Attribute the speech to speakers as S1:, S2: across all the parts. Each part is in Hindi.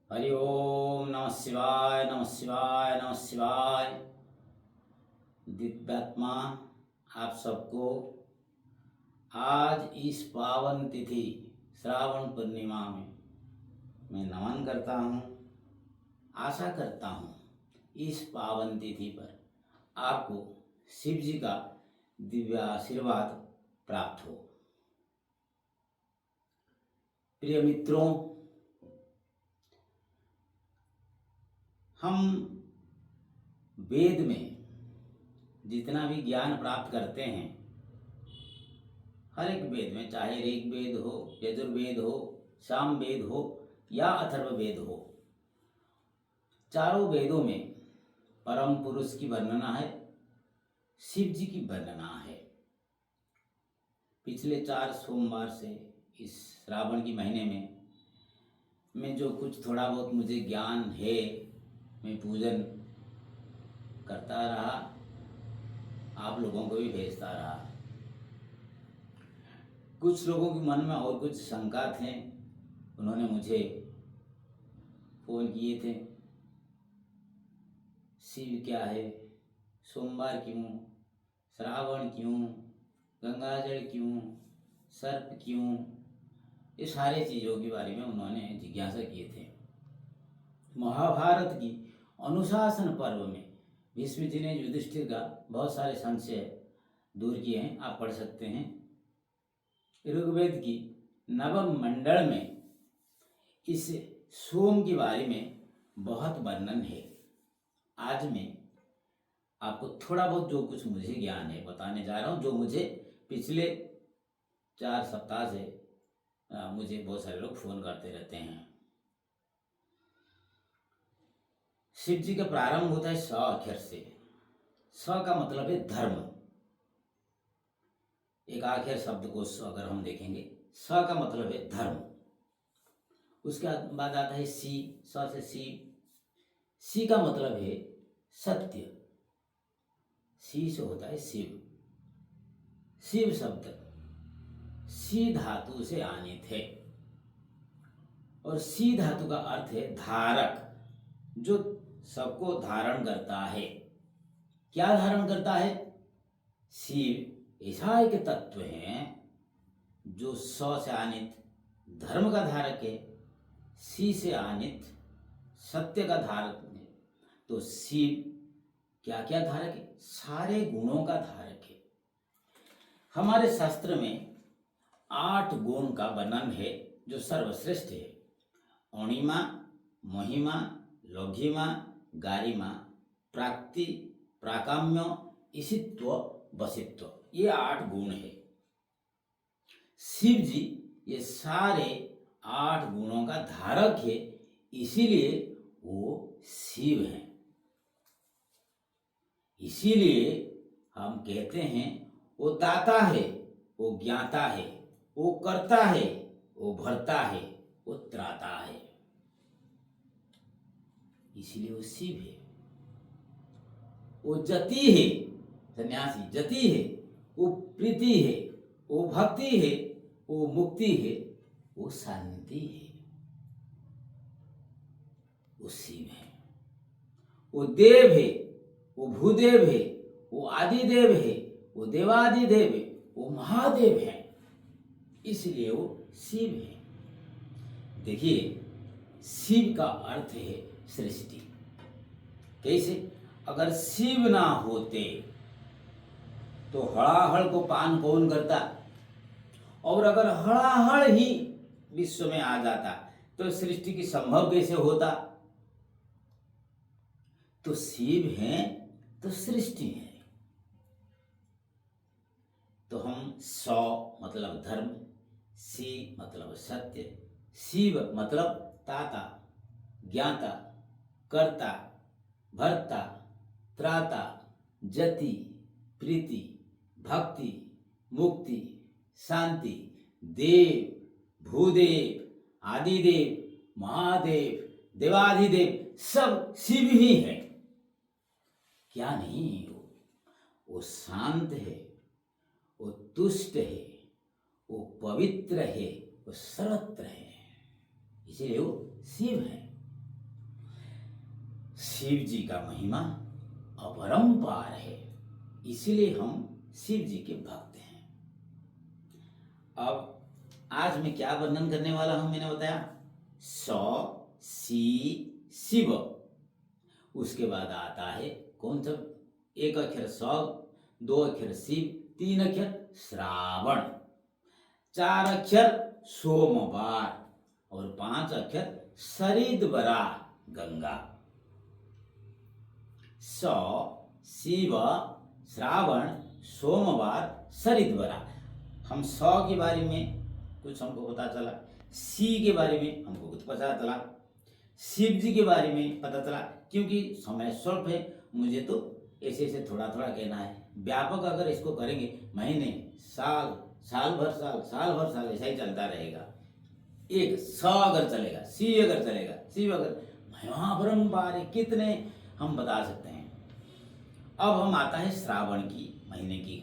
S1: हरि ओम नमः शिवाय नमः शिवाय नमः शिवाय। दिव्यात्मा आप सबको आज इस पावन तिथि श्रावण पूर्णिमा में मैं नमन करता हूँ। आशा करता हूँ इस पावन तिथि पर आपको शिव जी का दिव्य आशीर्वाद प्राप्त हो। प्रिय मित्रों, हम वेद में जितना भी ज्ञान प्राप्त करते हैं, हर एक वेद में, चाहे ऋग वेद हो, यजुर्वेद हो, साम वेद हो या अथर्व वेद हो, चारों वेदों में परम पुरुष की वर्णना है, शिव जी की वर्णना है। पिछले 4 सोमवार से इस श्रावण के महीने में जो कुछ थोड़ा बहुत मुझे ज्ञान है, मैं पूजन करता रहा, आप लोगों को भी भेजता रहा। कुछ लोगों के मन में और कुछ शंका थे, उन्होंने मुझे फ़ोन किए थे, शिव क्या है, सोमवार क्यों, श्रावण क्यों, गंगाजल क्यों, सर्प क्यों, ये सारे चीज़ों के बारे में उन्होंने जिज्ञासा किए थे। महाभारत की अनुशासन पर्व में भीष्म जी ने युधिष्ठिर का बहुत सारे संशय दूर किए हैं, आप पढ़ सकते हैं। ऋग्वेद की नवम मंडल में इस सोम के बारे में बहुत वर्णन है। आज मैं आपको थोड़ा बहुत जो कुछ मुझे ज्ञान है बताने जा रहा हूँ, जो मुझे पिछले 4 सप्ताह से मुझे बहुत सारे लोग फ़ोन करते रहते हैं। शिव जी का प्रारंभ होता है स अक्षर से। स का मतलब है धर्म। एक आखिर शब्द को अगर हम देखेंगे, स का मतलब है धर्म। उसके बाद आता है सी, स से शिव। सी का मतलब है सत्य। सी से होता है शिव। शिव शब्द सी धातु से आनित है और सी धातु का अर्थ है धारक, जो सबको धारण करता है। क्या धारण करता है? शिव ऐसा एक तत्व है जो स से आनित धर्म का धारक है, सी से आनित सत्य का धारक है। तो शिव क्या क्या धारक है? सारे गुणों का धारक है। हमारे शास्त्र में 8 गुण का वर्णन है जो सर्वश्रेष्ठ है। अणिमा, महिमा, लघिमा, गारिमा, प्राक्ति, प्राकाम्य, ईशित्व, वसित्व, ये 8 गुण है। शिव जी ये सारे 8 गुणों का धारक है, इसीलिए वो शिव हैं। इसीलिए हम कहते हैं वो दाता है, वो ज्ञाता है, वो करता है, वो भरता है, वो त्राता है। इसीलिए वो शिव है। वो जति है, सन्यासी जति है, वो प्रीति है, वो भक्ति है, वो मुक्ति है, वो शांति है। वो शिव है। वो देव है, वो भूदेव है, वो आदिदेव है, वो देवादिदेव है, वो महादेव है। इसलिए वो शिव है। देखिए, शिव का अर्थ है सृष्टि। कैसे? अगर शिव ना होते तो हड़ाहड़ को पान कौन करता? और अगर हड़ाहड़ ही विश्व में आ जाता तो सृष्टि की संभव कैसे होता? तो शिव है तो सृष्टि है। तो हम सौ मतलब धर्म, सी मतलब सत्य, शिव मतलब ताता, ज्ञाता, कर्ता, भर्ता, त्राता, जति, प्रीति, भक्ति, मुक्ति, शांति, देव, भूदेव, आदिदेव, महादेव, देवाधिदेव, सब शिव ही है। क्या नहीं? वो शांत है, वो तुष्ट है, वो पवित्र है, वो सर्वत्र है, इसलिए वो शिव है। शिव जी का महिमा अपरंपार है, इसलिए हम शिव जी के भक्त हैं। अब आज मैं क्या वर्णन करने वाला हूं, मैंने बताया सी शिव, उसके बाद आता है कौन सा, एक अक्षर सौ, दो अक्षर शिव, तीन अक्षर श्रावण, चार अक्षर सोमवार और पांच अक्षर शरीदवरा गंगा। सौ शिव, श्रावण, सोमवार, शरीदवरा। हम सौ के बारे में कुछ हमको पता चला, सी के बारे में हमको कुछ पता चला, शिव जी के बारे में पता चला। क्योंकि समय स्वल्प है, मुझे तो ऐसे ऐसे थोड़ा थोड़ा कहना है। व्यापक अगर इसको करेंगे महीने, साल, साल भर साल, साल भर साल, ऐसा ही चलता रहेगा। एक सौ अगर चलेगा, सी अगर चलेगा, शिव अगर, महापरंपार कितने हम बता सकते हैं। अब हम आता है श्रावण की महीने की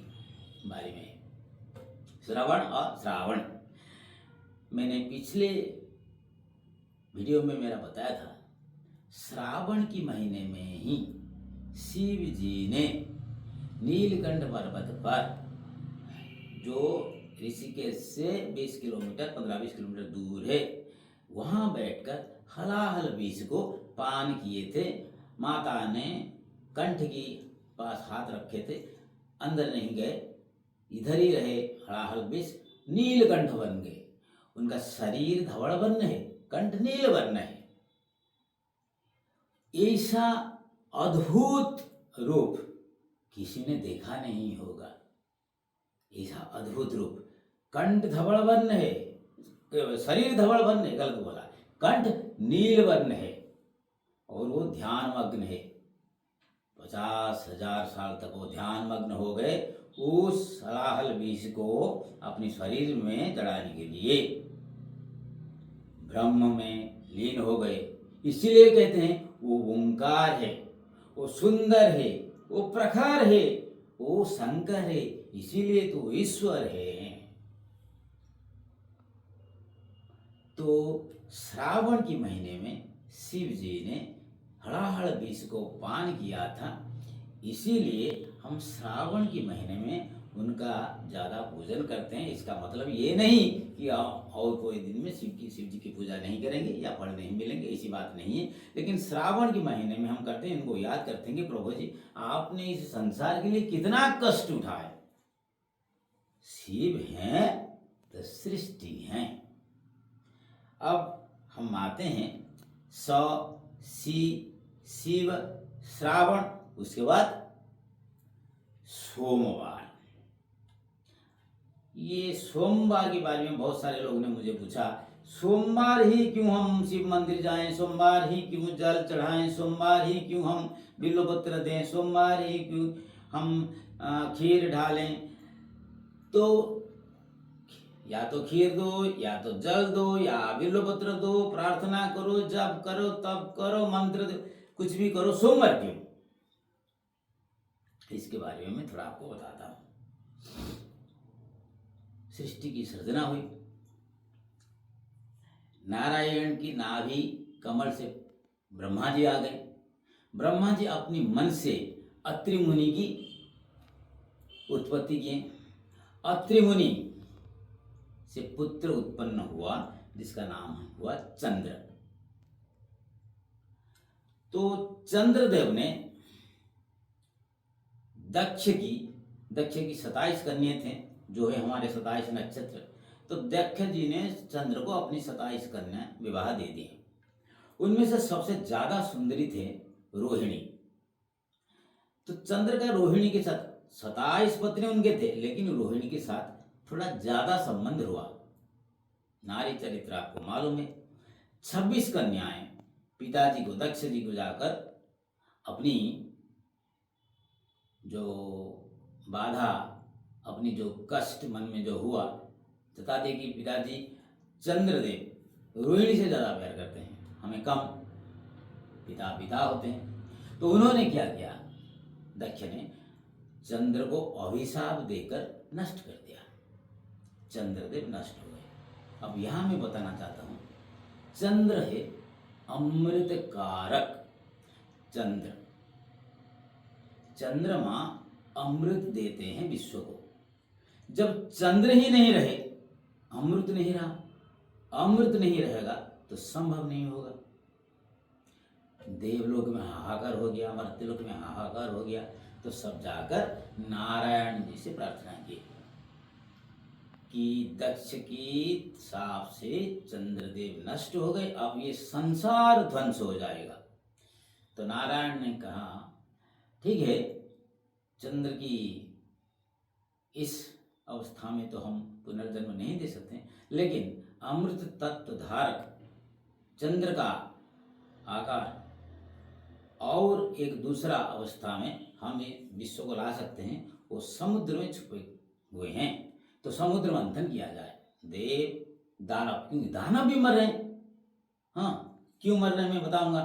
S1: बारे में। श्रवण और श्रावण, मैंने पिछले वीडियो में मेरा बताया था, श्रावण की महीने में ही शिव जी ने नीलकंठ पर्वत पर, जो ऋषिकेश से 20 किलोमीटर 15-20 किलोमीटर दूर है, वहां बैठकर हलाहल विष को पान किए थे। माता ने कंठ की पास हाथ रखे थे, अंदर नहीं गए, इधर ही रहे। हलाहल विष नीलकंठ बन गए। उनका शरीर धवल वर्ण है, कंठ नील वर्ण है। ऐसा अद्भुत रूप किसी ने देखा नहीं होगा। ऐसा अद्भुत रूप, कंठ धवल वर्ण है, शरीर धवल वर्ण है, गलत बोला, कंठ नील वर्ण है और वो ध्यान मग्न है। 50,000 साल तक वो ध्यान मग्न हो गए उस हलाहल विष को अपने शरीर में जड़ाने के लिए, ब्रह्म में लीन हो गए। इसीलिए कहते हैं वो ओंकार है, वो सुंदर है, वो प्रखर है, वो शंकर है, इसीलिए तो ईश्वर है। तो श्रावण के महीने में शिव जी ने हलाहल विष को पान किया था, इसीलिए हम श्रावण के महीने में उनका ज़्यादा पूजन करते हैं। इसका मतलब ये नहीं कि और कोई दिन में शिव जी की पूजा नहीं करेंगे या फल नहीं मिलेंगे, ऐसी बात नहीं है। लेकिन श्रावण के महीने में हम करते हैं, इनको याद करते हैं कि प्रभु जी आपने इस संसार के लिए कितना कष्ट उठाया। शिव हैं तो सृष्टि हैं। अब हम आते हैं सी शिव श्रावण, उसके बाद सोमवार। ये सोमवार के बारे में बहुत सारे लोगों ने मुझे पूछा, सोमवार ही क्यों हम शिव मंदिर जाएं, सोमवार ही क्यों जल चढ़ाएं, सोमवार ही क्यों हम बिल्वपत्र दें, सोमवार ही क्यों हम खीर ढालें। तो या तो खीर दो, या तो जल दो, या बिल्वपत्र दो, प्रार्थना करो, जप करो, तप करो, मंत्र दो, कुछ भी करो, सोमवार क्यों? इसके बारे में मैं थोड़ा आपको बताता हूं। सृष्टि की सृजना हुई, नारायण की नाभि कमल से ब्रह्मा जी आ गए। ब्रह्मा जी अपनी मन से अत्रि मुनि की उत्पत्ति किए। अत्रि मुनि से पुत्र उत्पन्न हुआ जिसका नाम हुआ चंद्र। तो चंद्रदेव ने दक्ष की 27 कन्या थे, जो है हमारे 27 नक्षत्र। तो दक्ष जी ने चंद्र को अपनी 27 कन्या विवाह दे दी। उनमें से सबसे ज्यादा सुंदरी थे रोहिणी। तो चंद्र का रोहिणी के साथ 27 पत्नी उनके थे, लेकिन रोहिणी के साथ थोड़ा ज्यादा संबंध हुआ। नारी चरित्र आपको मालूम है। 26 कन्याएं पिताजी को, दक्ष जी को जाकर अपनी जो बाधा, अपनी जो कष्ट मन में जो हुआ, बता दे कि पिताजी चंद्रदेव रोहिणी से ज्यादा प्यार करते हैं, हमें कम, पिता पिता होते हैं। तो उन्होंने क्या किया, दक्ष ने चंद्र को अभिशाप देकर नष्ट कर दिया। चंद्रदेव नष्ट हो गए। अब यहां मैं बताना चाहता हूं, चंद्र है अमृत कारक। चंद्र, चंद्रमा अमृत देते हैं विश्व को। जब चंद्र ही नहीं रहे, अमृत नहीं रहा, अमृत नहीं रहेगा तो संभव नहीं होगा। देवलोक में हाहाकार हो गया, मर्त्यलोक में हाहाकार हो गया, तो सब जाकर नारायण जी से प्रार्थना की कि दक्ष की शाप से चंद्रदेव नष्ट हो गए, अब ये संसार ध्वंस हो जाएगा। तो नारायण ने कहा ठीक है, चंद्र की इस अवस्था में तो हम पुनर्जन्म नहीं दे सकते, लेकिन अमृत तत्व धारक चंद्र का आकार और एक दूसरा अवस्था में हम विश्व को ला सकते हैं, वो समुद्र में छुपे हुए हैं। तो समुद्र मंथन किया जाए। देव दानव, क्योंकि दानव भी मर रहे हैं। हाँ, क्यों मर रहे हैं मैं बताऊंगा।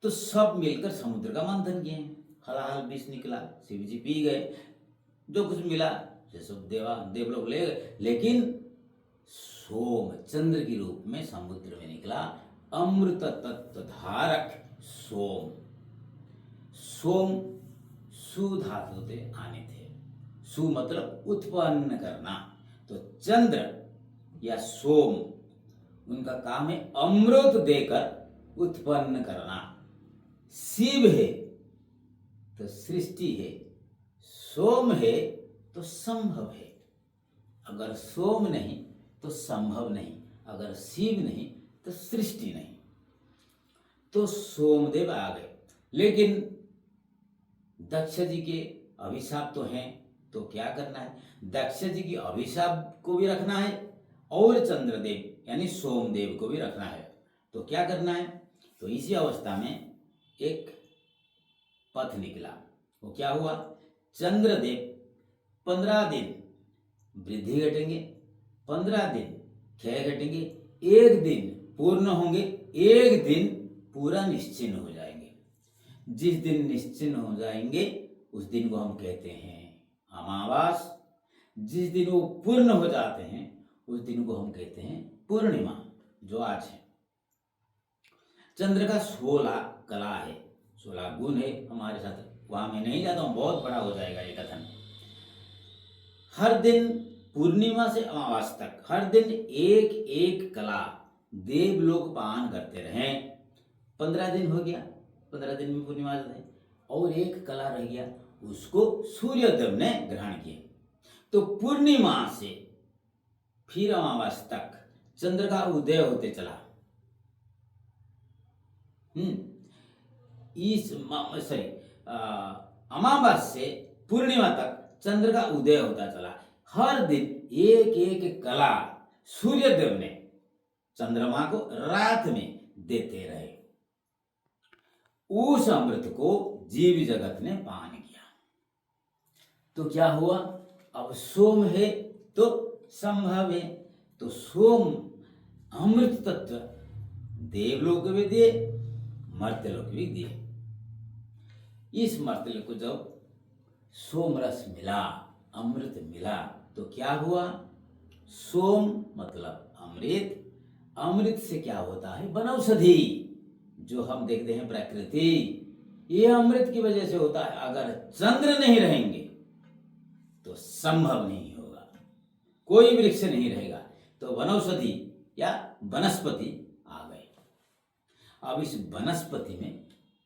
S1: तो सब मिलकर समुद्र का मंथन किए, हलाहल विष निकला, शिव जी पी गए, जो कुछ मिला से सब देवलोग ले गए। लेकिन सोम चंद्र के रूप में समुद्र में निकला अमृत तत्व धारक सोम। सोम सु धातु से आने थे। सु मतलब उत्पन्न करना। तो चंद्र या सोम, उनका काम है अमृत देकर उत्पन्न करना। शिव है तो सृष्टि है, सोम है तो संभव है। अगर सोम नहीं तो संभव नहीं, अगर शिव नहीं तो सृष्टि नहीं। तो सोमदेव आ गए, लेकिन दक्ष जी के अभिशाप तो हैं, तो क्या करना है, दक्ष जी की अभिशाप को भी रखना है और चंद्रदेव यानी सोमदेव को भी रखना है। तो क्या करना है, तो इसी अवस्था में एक पथ निकला। वो क्या हुआ, चंद्रदेव 15 दिन वृद्धि घटेंगे, 15 दिन क्षय घटेंगे, एक दिन पूर्ण होंगे, एक दिन पूरा निश्चिन्न हो जाएंगे। जिस दिन निश्चिन्न हो जाएंगे उस दिन को हम कहते हैं अमावास। जिस दिन वो पूर्ण हो जाते हैं उस दिन को हम कहते हैं पूर्णिमा, जो आज है। चंद्र का 16 कला है, 16 गुण है हमारे साथ। वहां मैं नहीं जाता हूं, बहुत बड़ा हो जाएगा ये कथन। हर दिन पूर्णिमा से अमावास तक हर दिन एक एक कला देवलोक पान करते रहें। 15 दिन हो गया, 15 दिन में पूर्णिमा जाता है, और एक कला रह गया, उसको सूर्यदेव ने ग्रहण किया। तो पूर्णिमा से फिर अमावास तक चंद्र का उदय होते चला। अमावास से पूर्णिमा तक चंद्र का उदय होता चला। हर दिन एक एक कला सूर्यदेव ने चंद्रमा को रात में देते रहे। उस अमृत को जीव जगत ने पान किया। तो क्या हुआ, अब सोम है तो संभव है। तो सोम अमृत तत्व देवलोक भी दिए, मर्त्यलोक भी दिए। इस मर्त्यलोक को जब सोम रस मिला, अमृत मिला, तो क्या हुआ, सोम मतलब अमृत, अमृत से क्या होता है वनौषधि, जो हम देखते हैं प्रकृति, ये अमृत की वजह से होता है। अगर चंद्र नहीं रहेंगे तो संभव नहीं होगा, कोई वृक्ष नहीं रहेगा। तो वनौषधि या वनस्पति आ गए। अब इस वनस्पति में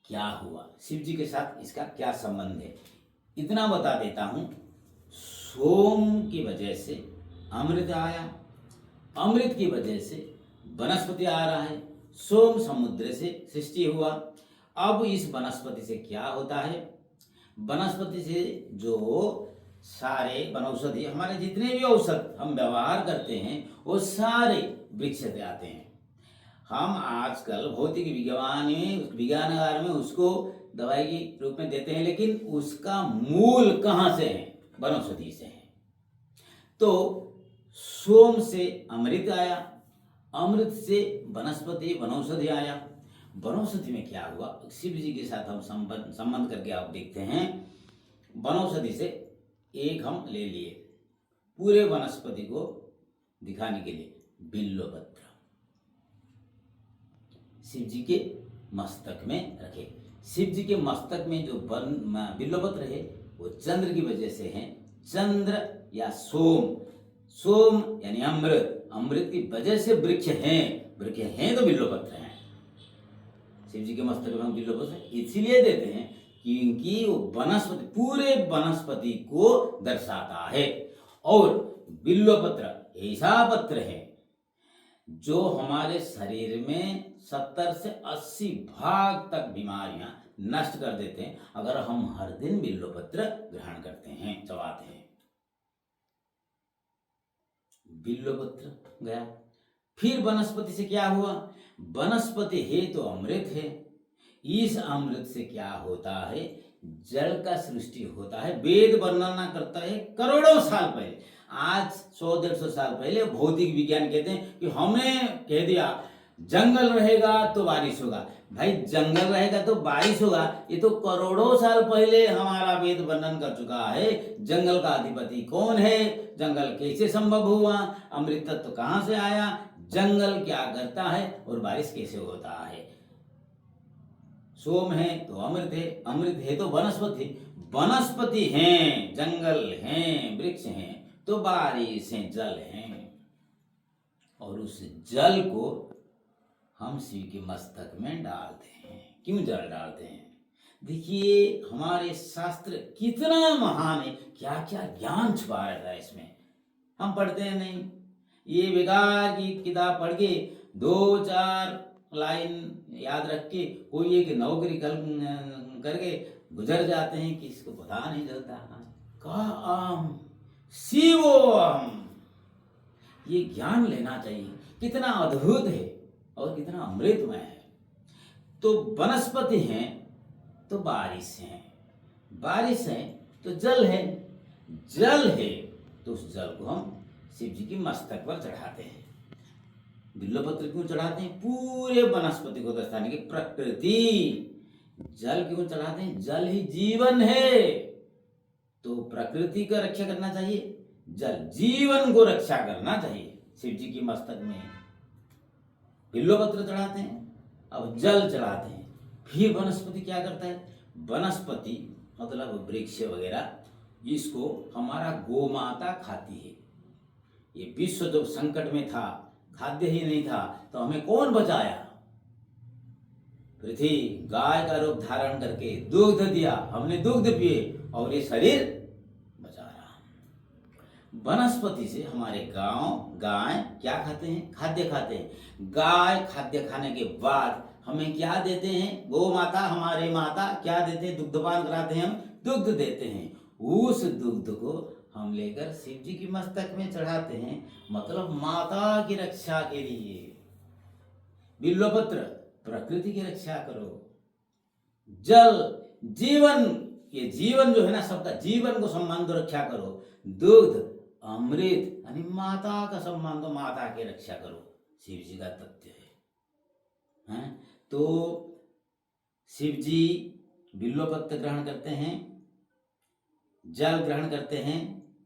S1: क्या हुआ, शिव जी के साथ इसका क्या संबंध है, इतना बता देता हूं। सोम की वजह से अमृत आया, अमृत की वजह से वनस्पति आ रहा है, सोम समुद्र से सृष्टि हुआ। अब इस वनस्पति से क्या होता है, वनस्पति से जो सारे वनौषधि, हमारे जितने भी औषध हम व्यवहार करते हैं वो सारे वृक्ष से आते हैं। हम आजकल भौतिक विज्ञान में उसको दवाई के रूप में देते हैं, लेकिन उसका मूल कहाँ से है, वनौषधि से है। तो सोम से अमृत आया, अमृत से वनस्पति वनौषधि आया। वनौषधि में क्या हुआ, शिव जी के साथ हम संबंध करके आप देखते हैं। वनौषधि से एक हम ले लिए, पूरे वनस्पति को दिखाने के लिए बिल्वपत्र, शिव जी के मस्तक में रखे। शिव जी के मस्तक में जो बिल्वपत्र है वो चंद्र की वजह से है। चंद्र या सोम, सोम यानी अमृत, अमृत की वजह से वृक्ष हैं तो बिल्वपत्र हैं। शिव जी के मस्तक में हम बिल्वपत्र इसीलिए देते हैं क्योंकि वो वनस्पति, पूरे वनस्पति को दर्शाता है। और बिल्वपत्र ऐसा पत्र है जो हमारे शरीर में 70 से 80 भाग तक बीमारियां नष्ट कर देते हैं अगर हम हर दिन बिल्वपत्र ग्रहण करते हैं, चबाते हैं। बिल्वपत्र गया। फिर वनस्पति से क्या हुआ? वनस्पति है तो अमृत है। इस अमृत से क्या होता है? जल का सृष्टि होता है। वेद वर्णना करता है करोड़ों साल पहले, आज 100-150 साल पहले भौतिक विज्ञान कहते हैं कि हमने कह दिया जंगल रहेगा तो बारिश होगा। भाई जंगल रहेगा तो बारिश होगा, ये तो करोड़ों साल पहले हमारा वेद वर्णन कर चुका है। जंगल का अधिपति कौन है, जंगल कैसे संभव हुआ, अमृत तत्व कहां से आया, जंगल क्या करता है और बारिश कैसे होता है। सोम है तो अमृत है, अमृत है तो वनस्पति, वनस्पति हैं, जंगल हैं, वृक्ष हैं तो बारिश है, जल है। और उस जल को हम शिव के मस्तक में डालते हैं। क्यों जल डालते हैं? देखिए हमारे शास्त्र कितना महान है, क्या क्या ज्ञान छुपा रहता है इसमें, हम पढ़ते हैं नहीं। ये बेकार की किताब पढ़ के 2-4 लाइन याद रख के कोई एक नौकरी करके गुजर जाते हैं कि इसको पता नहीं चलता का शिवोहम। ये ज्ञान लेना चाहिए, कितना अद्भुत है और कितना अमृतमय है। तो वनस्पति हैं तो बारिश है, बारिश है तो जल है, जल है तो उस जल को हम शिव जी की मस्तक पर चढ़ाते हैं। बिल्वपत्र क्यों चढ़ाते हैं? पूरे वनस्पति को दर्शाने की, प्रकृति। जल क्यों चढ़ाते हैं? जल ही जीवन है, तो प्रकृति का रक्षा करना चाहिए, जल जीवन को रक्षा करना चाहिए। शिव जी की मस्तक में बिल्वपत्र चढ़ाते हैं, अब जल चढ़ाते हैं। फिर वनस्पति क्या करता है? वनस्पति मतलब वृक्ष वगैरह, इसको हमारा गोमाता खाती है। ये विश्व जब संकट में था, खाद्य ही नहीं था, तो हमें कौन बचाया? पृथ्वी गाय का रूप धारण करके दुग्ध दिया, हमने दुग्ध पिए और ये शरीर बचा रहा। वनस्पति से हमारे गाय क्या खाते हैं? खाद्य खाते हैं। गाय खाद्य खाने के बाद हमें क्या देते हैं? गौ माता हमारे माता क्या देते हैं? दुग्धपान कराते हैं, हम दुग्ध देते हैं। उस दुग्ध को हम लेकर शिव जी की मस्तक में चढ़ाते हैं, मतलब माता की रक्षा के लिए। बिल्वपत्र प्रकृति की रक्षा करो, जल जीवन, ये जीवन जो है ना सबका, जीवन को सम्मान दो, रक्षा करो। दुग्ध अमृत यानी माता का सम्मान दो, माता की रक्षा करो। शिव जी का तथ्य है। तो शिव जी बिल्वपत्र ग्रहण करते हैं, जल ग्रहण करते हैं,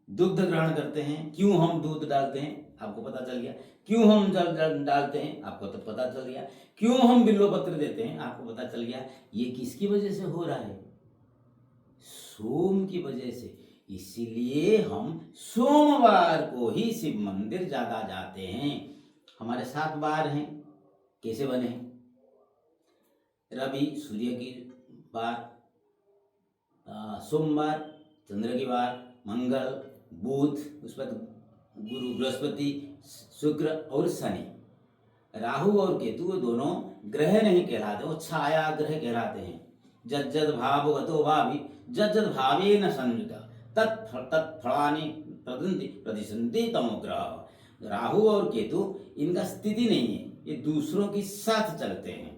S1: दुग्ध ग्रहण करते हैं। क्यों हम दूध डालते हैं आपको पता चल गया, क्यों हम जल डालते हैं आपको तो पता चल गया, क्यों हम बिल्वपत्र देते हैं आपको पता चल गया। ये किसकी वजह से हो रहा है? सोम की वजह से। इसीलिए हम सोमवार को ही शिव मंदिर ज्यादा जाते हैं। हमारे 7 वार हैं, कैसे बने? रवि सूर्य की वार, सोमवार चंद्र की वार, मंगल बुध, उस पर गुरु बृहस्पति, शुक्र और शनि। राहु और केतु वो दोनों ग्रह नहीं कहलाते, वो छाया ग्रह कहलाते हैं। जज्जद भावगतो भावी जज्जद भावेन संयुता तत्फलानि प्रदन्ति प्रतिसन्ति तमोग्रह। राहु और केतु इनका स्थिति नहीं है, ये दूसरों के साथ चलते हैं।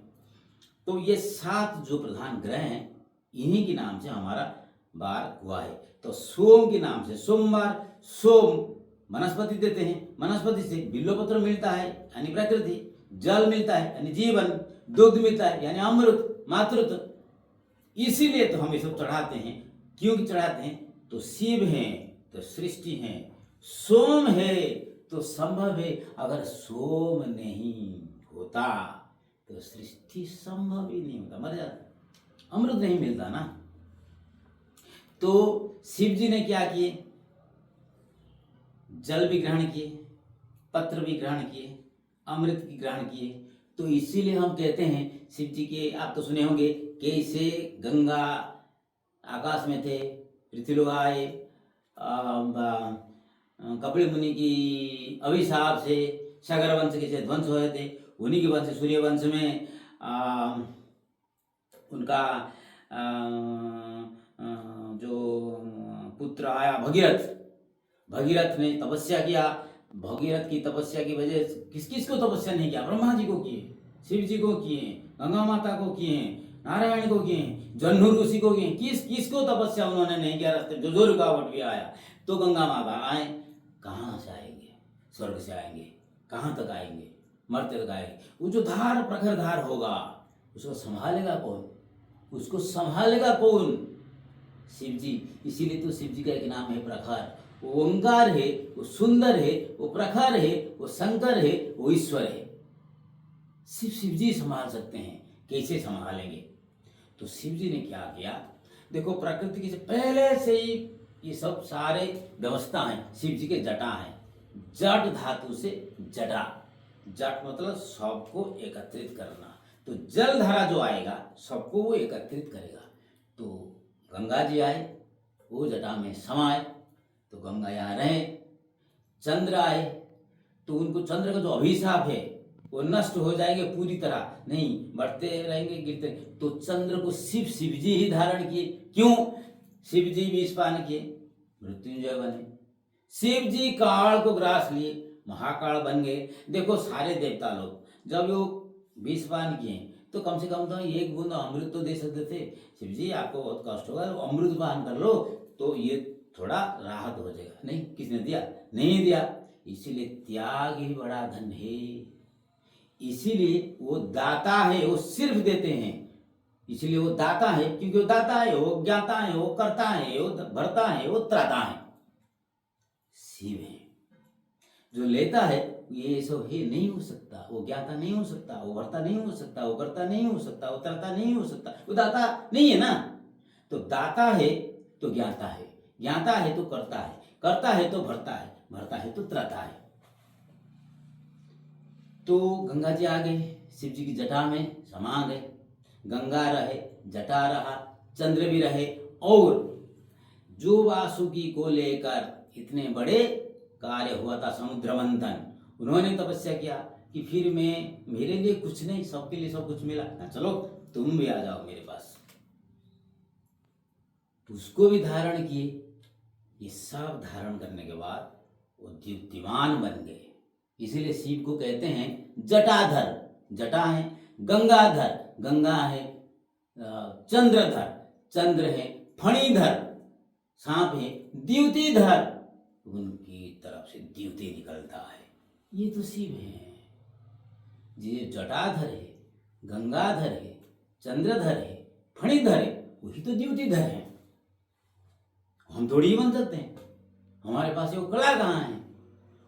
S1: तो ये 7 जो प्रधान ग्रह हैं, इन्हीं के नाम से हमारा बार हुआ है। तो सोम के नाम से सोमवार, सोम वनस्पति देते हैं, वनस्पति से बिल्वपत्र मिलता है यानी प्रकृति, जल मिलता है यानी जीवन, दुग्ध मिलता है यानी अमृत, मातृत्व। इसीलिए तो हम ये सब चढ़ाते हैं। क्यों चढ़ाते हैं? तो शिव हैं तो सृष्टि है, सोम है तो संभव है। अगर सोम नहीं होता तो सृष्टि संभव ही नहीं होता, मर जाता, अमृत नहीं मिलता ना। तो शिव जी ने क्या किए, जल भी ग्रहण किए, पत्र भी ग्रहण किए, अमृत भी ग्रहण किए। तो इसीलिए हम कहते हैं शिव जी के, आप तो सुने होंगे, कैसे गंगा आकाश में थे, पृथ्वी आए, कपिल मुनि की अभिशाप से सागर वंश के ध्वंस हुए थे, उन्हीं के वंश सूर्य वंश में उनका जो पुत्र आया भगीरथ, भगीरथ ने तपस्या किया। भगीरथ की तपस्या की वजह किस किस को तपस्या नहीं किया, ब्रह्मा जी को किए, शिव जी को किए, गंगा माता को किए, नारायण को किए, जन्नू ऋषि को किए, किस किस को तपस्या उन्होंने नहीं किया। रास्ते जो जो रुकावट भी आया तो गंगा माता आए, कहाँ से आएंगे, स्वर्ग से आएंगे, कहाँ तक आएंगे, मरते तक आएंगे। वो जो धार प्रखर धार होगा उसको संभालेगा कौन, उसको संभालेगा कौन, शिव जी। इसीलिए तो शिव जी का एक नाम है प्रखर। वो ओंकार है, वो सुंदर है, वो प्रखर है, वो शंकर है, वो ईश्वर है। सिर्फ शिव जी संभाल सकते हैं। कैसे संभालेंगे, तो शिव जी ने क्या किया, देखो प्रकृति के पहले से ही ये सब सारे व्यवस्था है, शिव जी के जटा है, जट धातु से जटा, जट मतलब सबको एकत्रित करना। तो जल धारा जो आएगा सबको वो एकत्रित करेगा। तो गंगा जी आए, वो जटा में समाए, तो गंगा यहाँ रहे। चंद्र आए तो उनको चंद्र का जो अभिशाप है वो नष्ट हो जाएंगे पूरी तरह, नहीं बढ़ते रहेंगे गिरते। तो चंद्र को शिव जी ही धारण किए। क्यों, शिव जी विष पान किए, मृत्युंजय बने। शिव जी काल को ग्रास लिए, महाकाल बन गए। देखो सारे देवता लोग जब वो विष पान किए तो कम से कम तो एक बूंद अमृत तो दे सकते थे। शिव जी आपको बहुत कष्ट होगा, अमृत पान कर लो तो ये थोड़ा राहत हो जाएगा। नहीं, किसने दिया, नहीं दिया। इसीलिए त्याग ही बड़ा धन है। इसीलिए वो दाता है, वो सिर्फ देते हैं। इसलिए वो दाता है, क्योंकि वो दाता है, वो ज्ञाता है, वो करता है, वो भरता है, वो त्राता है। शिव है जो लेता है, ये सब ही नहीं हो सकता, वो ज्ञाता नहीं हो सकता, वो भरता नहीं हो सकता, वो करता नहीं हो सकता, वो त्राता नहीं हो सकता, वो दाता नहीं है ना। तो दाता है तो ज्ञाता है, ज्ञाता है तो करता है, करता है तो भरता है, भरता है तो त्राता है। तो गंगा जी आ गए, शिव जी की जटा में समा गए। गंगा रहे, जटा रहा, चंद्र भी रहे। और जो वासुकी को लेकर इतने बड़े कार्य हुआ था समुद्र मंथन, उन्होंने तपस्या किया कि फिर मैं, मेरे लिए कुछ नहीं, सबके लिए सब कुछ मिला ना, चलो तुम भी आ जाओ मेरे पास। उसको भी धारण किए। ये सब धारण करने के बाद वो दीप्तिमान बन गए। इसीलिए शिव को कहते हैं जटाधर, जटा है, गंगाधर, गंगा है, चंद्रधर, चंद्र है, फणीधर, सांप है, द्युतिधर, उनकी तरफ से द्युति निकलता है। ये तो शिव है। ये जटाधर है, गंगाधर है, चंद्रधर है, फणीधर है, वही तो द्युतिधर है। हम थोड़ी ही बन सकते हैं, हमारे पास वो कला कहाँ है।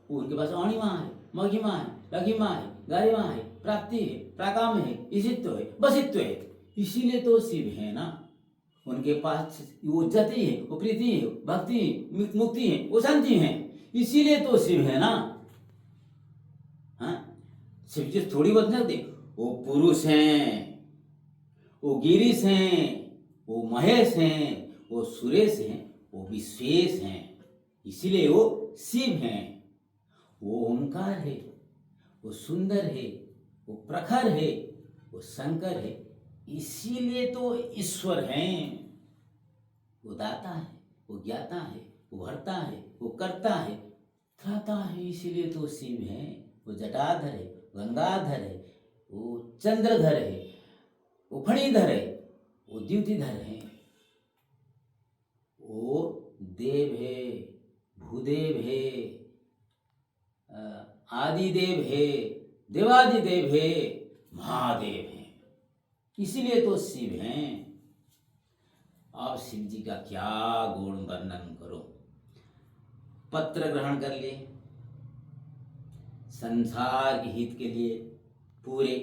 S1: उनके पास अणिमा है, महिमा है, लघिमा है, गरिमा है, प्राप्ति है, प्राकाम है, ईशित्व है, बसित्व है। इसीलिए तो शिव है ना। उनके पास वो जति है, वो प्रीति है, भक्ति है, मुक्ति है, वो शांति है। इसीलिए तो शिव है ना। हाँ, शिव जी थोड़ी बदल सकते, वो पुरुष हैं, वो गिरीश हैं, वो महेश हैं, वो सुरेश हैं, वो विश्वेश हैं। इसीलिए वो शिव हैं। वो ओंकार है, वो सुंदर है, वो प्रखर है, वो शंकर है। इसीलिए तो ईश्वर हैं। वो दाता है, वो ज्ञाता है, वो भरता है, वो करता है, त्राता है। इसीलिए तो शिव है। वो जटाधर है, गंगाधर है, वो चंद्रधर है, वो फणीधर है, वो द्युतिधर है, वो देव है, भूदेव है, आदिदेव है, देवादिदेव है, महादेव है। इसीलिए तो शिव हैं। अब शिव जी का क्या गुण वर्णन करो। पत्र ग्रहण कर लिए, संसार के हित के लिए पूरे,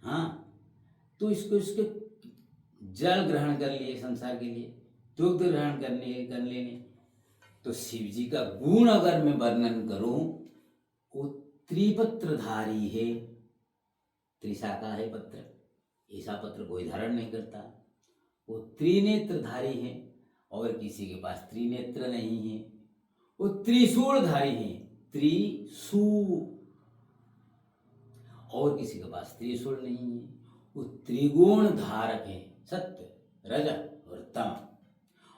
S1: हाँ, तो इसको इसके जल ग्रहण कर लिए संसार के लिए, दुग्ध ग्रहण कर लेने। तो शिव जी का गुण अगर मैं वर्णन करूं, वो त्रिपत्रधारी है, त्रिशाखा है पत्र, ऐसा पत्र कोई धारण नहीं करता। वो त्रिनेत्रधारी है और किसी के पास त्रिनेत्र नहीं है। वो त्रिशूलधारी है, त्रिशूल, और किसी के पास त्रिशूल नहीं है। वो त्रिगुण धारक है, सत्य, रज और तम,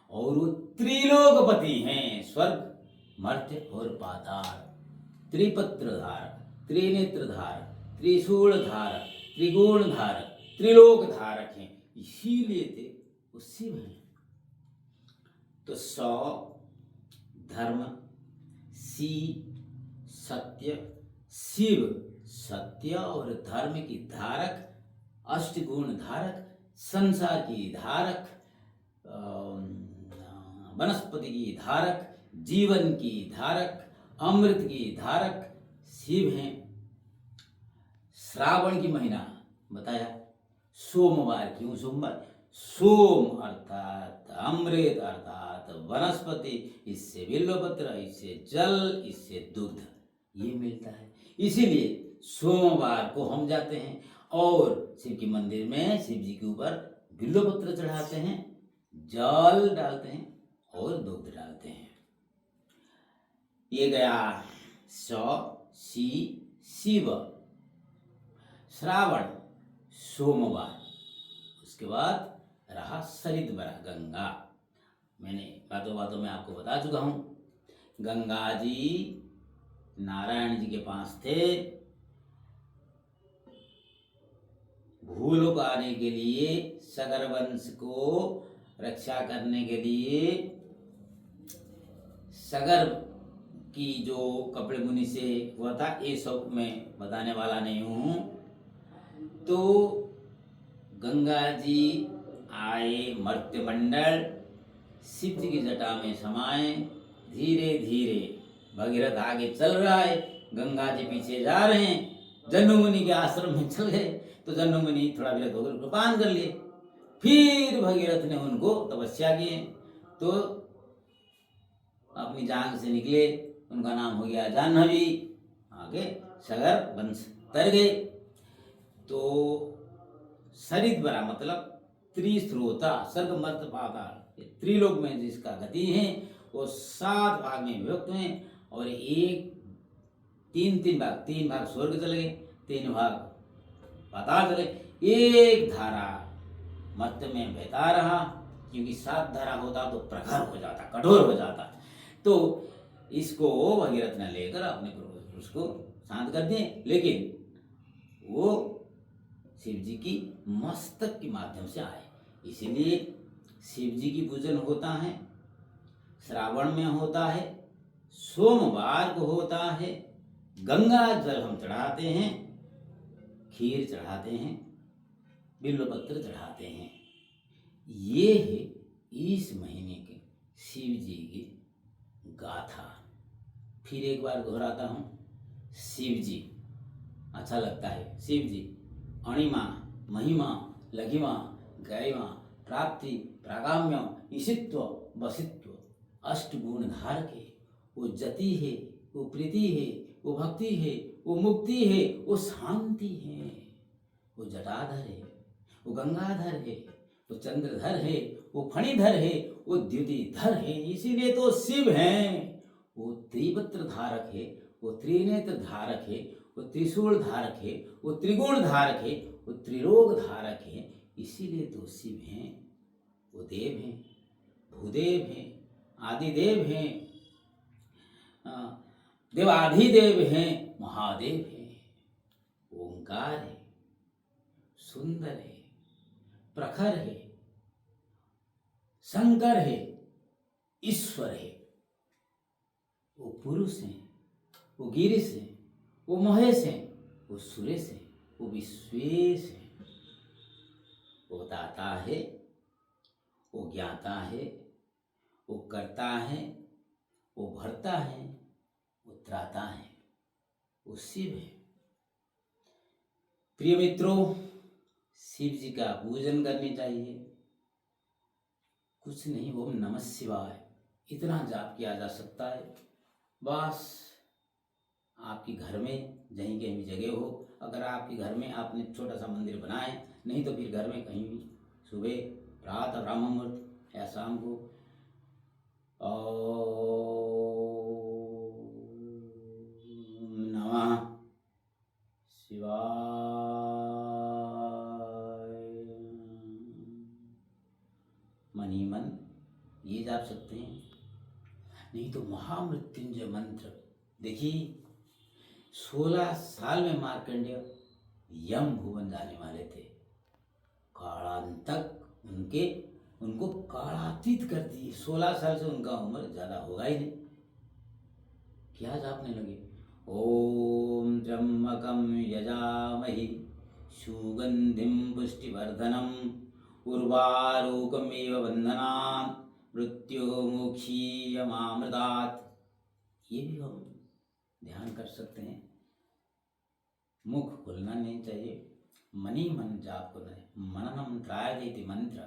S1: और वो त्रिलोकपति हैं, स्वर्ग, मर्त्य और पाताल। त्रिपत्र धारक, त्रिनेत्र धारक, त्रिशूल धारक, त्रिगुण धारक, त्रिलोक धारक हैं, इसीलिए थे वो शिव हैं। तो सौ धर्म, सी सत्य, शिव सत्य और धर्म की धारक, अष्टगुण धारक, संसार की धारक, वनस्पति की धारक, जीवन की धारक, अमृत की धारक शिव हैं। श्रावण की महीना बताया, सोमवार, क्यों सोमवार? सोम अर्थात अमृत अर्थात वनस्पति, इससे बिल्वपत्र, इससे जल, इससे दुग्ध, ये मिलता है। इसीलिए सोमवार को हम जाते हैं और शिव के मंदिर में शिव जी के ऊपर बिल्वपत्र चढ़ाते हैं, जल डालते हैं और दुग्ध डालते हैं। ये गया सी शिव, श्रावण, सोमवार। उसके बाद रहा सरिद्वरा, गंगा। मैंने बातों बातों में आपको बता चुका हूं, गंगा जी नारायण जी के पास थे। भूलोक आने के लिए, सगर वंश को रक्षा करने के लिए, सगर की जो कपिल मुनि से हुआ था, ये सब मैं बताने वाला नहीं हूं। तो गंगा जी आए मर्त्यमंडल, शिव जी की जटा में समाए, धीरे धीरे भगीरथ आगे चल रहा है, गंगा जी पीछे जा रहे हैं। जन्नू मुनि के आश्रम में चल गए तो जन्नू मुनि थोड़ा विरत होकर उनको पान कर लिए। फिर भगीरथ ने उनको तपस्या किए तो अपनी जांग से निकले, उनका नाम हो गया जाह्नवी। आगे सगर वंश तर गए। तो सरिद्वरा मतलब त्रिस्रोता, स्वर्ग मर्त्य पाताल, त्रिलोक में जिसका गति है, वो 7 भाग में विभक्त हुए और तीन भाग स्वर्ग चले गए, 3 भाग पाताल चले। एक धारा मर्त्य में बहता रहा, क्योंकि 7 धारा होता तो प्रखर हो जाता, कठोर हो जाता। तो इसको भगीरथ ने लेकर अपने पुरुष को शांत कर दिए, लेकिन वो शिव जी की मस्तक के माध्यम से आए। इसीलिए शिव जी की पूजन होता है, श्रावण में होता है, सोमवार को होता है, गंगा जल हम चढ़ाते हैं, खीर चढ़ाते हैं, बिल्वपत्र चढ़ाते हैं। ये है इस महीने के शिव जी की गाथा। फिर एक बार दोहराता हूं, शिव जी अच्छा लगता है। शिव जी अणिमा, महिमा, लघिमा, गरिमा, प्राप्ति, प्रागाम्य, ईशित्व, वसित्व, अष्टगुण धारक है। वो जति है, वो प्रीति है, वो भक्ति है, वो मुक्ति है, वो शांति है। वो जटाधर है, वो गंगाधर है, वो चंद्रधर है, वो फणिधर है, वो द्युतिधर है। इसीलिए तो शिव हैं। वो त्रिपत्र धारक है, वो त्रिनेत्र धारक है, वो त्रिशूल धारक है, वो त्रिगुण धारक है, वो त्रिलोक धारक है। इसीलिए तो शिव हैं। वो देव हैं, भूदेव हैं, आदिदेव हैं, देवाधिदेव हैं, महादेव हैं। ओंकार है, सुंदर है, प्रखर है, शंकर है, ईश्वर है। वो पुरुष हैं, वो गिरीश हैं, वो महेश हैं, वो सुरेश हैं, वो विश्वेश हैं। वो दाता है, वो ज्ञाता है, वो करता है, वो भरता है, वो त्राता है, वो शिव है। प्रिय मित्रों, शिव जी का पूजन करनी चाहिए। कुछ नहीं, ओम नमः शिवाय इतना जाप किया जा सकता है। बस आपके घर में जहीं कहीं भी जगह हो, अगर आपके घर में आपने छोटा सा मंदिर बनाए, नहीं तो फिर घर में कहीं भी सुबह प्रातः ब्रह्म मुहूर्त या शाम को ओम नमः शिवाय मन ही मन ये जाप सकते हैं। नहीं तो महामृत्युंजय मंत्र, देखिए 16 साल में मार्कंडेय यम भुवन जाने वाले थे, कालांतक उनको कालातीत कर दिए। 16 साल से उनका उम्र ज्यादा होगा ही नहीं। क्या जापने लगे, ओम त्र्यंबकम यजामहि सुगंधिम पुष्टिवर्धनम उर्वारुकमेव बंधनात् मृत्युर्मुक्षीयमामृतात्। ये भी हम ध्यान कर सकते हैं। मुख खुलना नहीं चाहिए, मनी मन जाप करना है। मननम त्रायते मंत्र,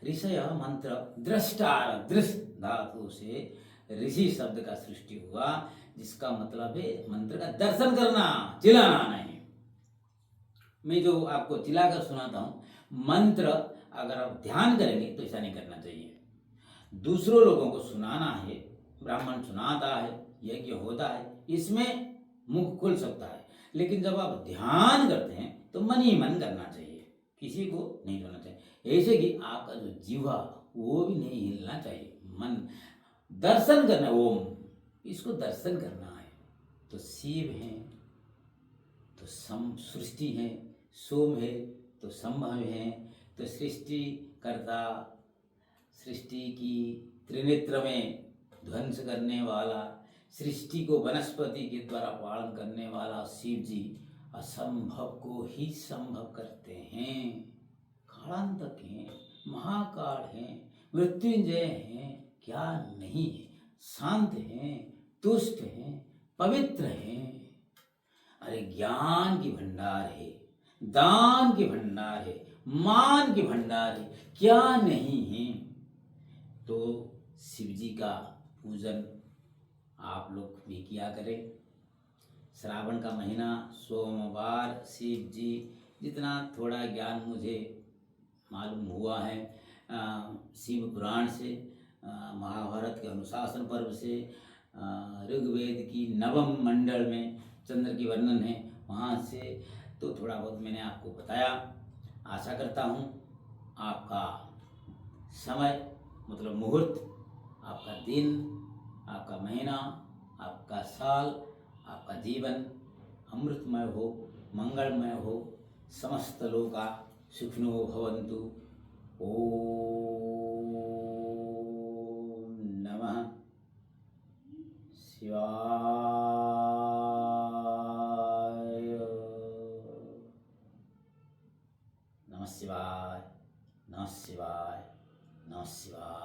S1: ऋषय मंत्र दृष्टार, दृष्ट धातु से ऋषि शब्द का सृष्टि हुआ, जिसका मतलब है मंत्र का दर्शन करना, चिल्लाना नहीं। मैं जो आपको चिल्लाकर सुनाता हूँ, मंत्र अगर आप ध्यान करेंगे तो ऐसा नहीं करना चाहिए। दूसरों लोगों को सुनाना है, ब्राह्मण सुनाता है, यज्ञ होता है, इसमें मुख खुल सकता है। लेकिन जब आप ध्यान करते हैं तो मन ही मन करना चाहिए, किसी को नहीं करना चाहिए। ऐसे कि आपका जो जीवा वो भी नहीं हिलना चाहिए। मन दर्शन करना, ओम इसको दर्शन करना है। तो शिव है तो सृष्टि है, सोम है तो संभव है, तो सृष्टि करता, सृष्टि की त्रिनेत्र में ध्वंस करने वाला, सृष्टि को वनस्पति के द्वारा पालन करने वाला शिव जी असंभव को ही संभव करते हैं। कालांतक हैं, महाकाल हैं, मृत्युंजय हैं, क्या नहीं है, शांत हैं, तुष्ट हैं, पवित्र हैं। अरे ज्ञान की भंडार है, दान की भंडार है, मान की भंडार है, क्या नहीं है। तो शिव जी का पूजन आप लोग भी किया करें। श्रावण का महीना, सोमवार, शिव जी, जितना थोड़ा ज्ञान मुझे मालूम हुआ है शिव पुराण से, महाभारत के अनुशासन पर्व से, ऋग्वेद की नवम मंडल में चंद्र की वर्णन है वहाँ से, तो थोड़ा बहुत मैंने आपको बताया। आशा करता हूँ आपका समय मतलब मुहूर्त, आपका दिन, आपका महीना, आपका साल, आपका जीवन अमृतमय हो, मंगलमय हो। समस्त लोका सुखिनो भवन्तु। ओम नमः शिवाय। नमः शिवाय, नमः शिवाय, नमः शिवाय।